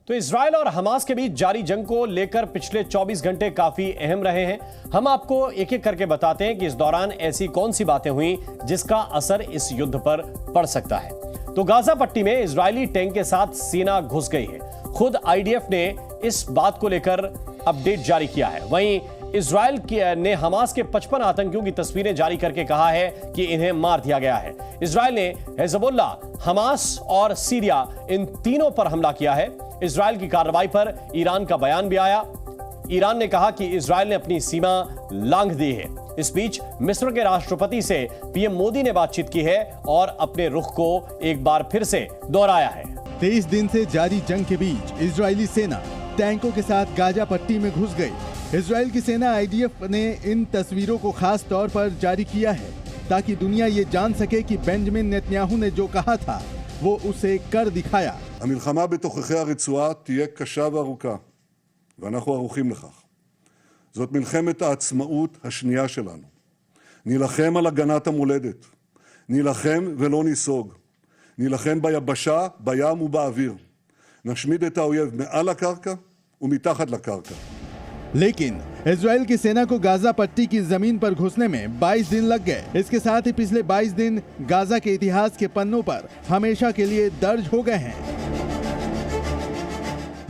तो इजरायल और हमास के बीच जारी जंग को लेकर पिछले 24 घंटे काफी अहम रहे हैं। हम आपको एक एक करके बताते हैं कि इस दौरान ऐसी कौन सी बातें हुई जिसका असर इस युद्ध पर पड़ सकता है। तो गाजा पट्टी में इजरायली टैंक के साथ सेना घुस गई है। खुद आईडीएफ ने इस बात को लेकर अपडेट जारी किया है। वहीं इजरायल ने हमास के 55 आतंकियों की तस्वीरें जारी करके कहा है कि इन्हें मार दिया गया है। इजरायल ने हिजबुल्लाह, हमास और सीरिया इन तीनों पर हमला किया है। इजरायल की कार्रवाई पर ईरान का बयान भी आया। ईरान ने कहा कि इजरायल ने अपनी सीमा लांघ दी है। इस बीच मिस्र के राष्ट्रपति से पीएम मोदी ने बातचीत की है और अपने रुख को एक बार फिर से दोहराया है। 23 दिन से जारी जंग के बीच इजरायली सेना टैंकों के साथ गाजा पट्टी में घुस गई। इजरायल की सेना आईडीएफ ने इन तस्वीरों को खास तौर पर जारी किया है ताकि दुनिया ये जान सके कि बेंजामिन नेतन्याहू ने जो कहा था वो उसे कर दिखाया। המלחמה בתוככי הרצועה תהיה קשה וארוכה, ואנחנו ערוכים לכך. זאת מלחמת העצמאות השנייה שלנו. נילחם על הגנת המולדת. נילחם ולא ניסוג. נילחם ביבשה, בים ובאוויר. נשמיד את האויב מעל הקרקע ומתחת לקרקע. लेकिन इजरायल की सेना को गाजा पट्टी की जमीन पर घुसने में 22 दिन लग गए। इसके साथ ही पिछले 22 दिन गाजा के इतिहास के पन्नों पर हमेशा के लिए दर्ज हो गए हैं।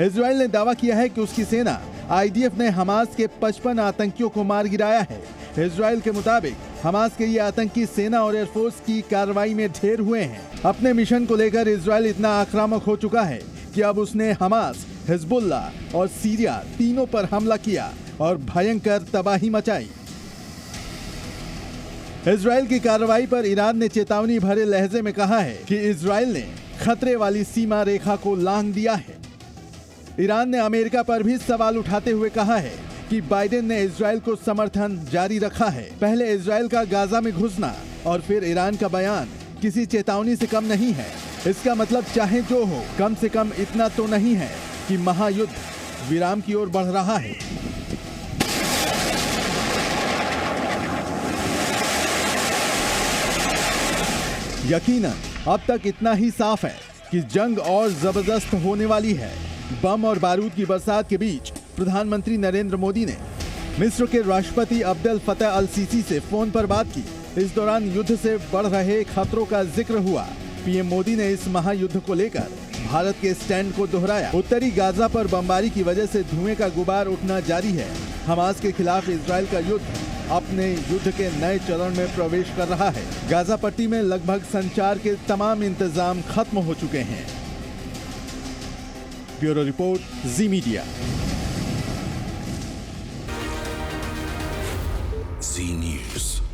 इजरायल ने दावा किया है कि उसकी सेना आईडीएफ ने हमास के 55 आतंकियों को मार गिराया है। इजरायल के मुताबिक हमास के ये आतंकी सेना और एयरफोर्स की कार्रवाई में ढेर हुए हैं। अपने मिशन को लेकर इजरायल इतना आक्रामक हो चुका है कि अब उसने हमास, हिजबुल्लाह और सीरिया तीनों पर हमला किया और भयंकर तबाही मचाई। इजरायल की कार्रवाई पर ईरान ने चेतावनी भरे लहजे में कहा है कि इजरायल ने खतरे वाली सीमा रेखा को लांघ दिया है। ईरान ने अमेरिका पर भी सवाल उठाते हुए कहा है कि बाइडेन ने इजरायल को समर्थन जारी रखा है। पहले इजरायल का गाजा में घुसना और फिर ईरान का बयान किसी चेतावनी से कम नहीं है। इसका मतलब चाहे जो हो, कम से कम इतना तो नहीं है कि महायुद्ध विराम की ओर बढ़ रहा है। यकीनन अब तक इतना ही साफ है कि जंग और जबरदस्त होने वाली है। बम और बारूद की बरसात के बीच प्रधानमंत्री नरेंद्र मोदी ने मिस्र के राष्ट्रपति अब्देल फतह अल सीसी से फोन पर बात की। इस दौरान युद्ध से बढ़ रहे खतरों का जिक्र हुआ। पीएम मोदी ने इस महायुद्ध को लेकर भारत के स्टैंड को दोहराया। उत्तरी गाजा पर बमबारी की वजह से धुएं का गुबार उठना जारी है। हमास के खिलाफ इजरायल का युद्ध अपने युद्ध के नए चरण में प्रवेश कर रहा है। गाजा पट्टी में लगभग संचार के तमाम इंतजाम खत्म हो चुके हैं। ब्यूरो रिपोर्ट, जी मीडिया। जी न्यूज़।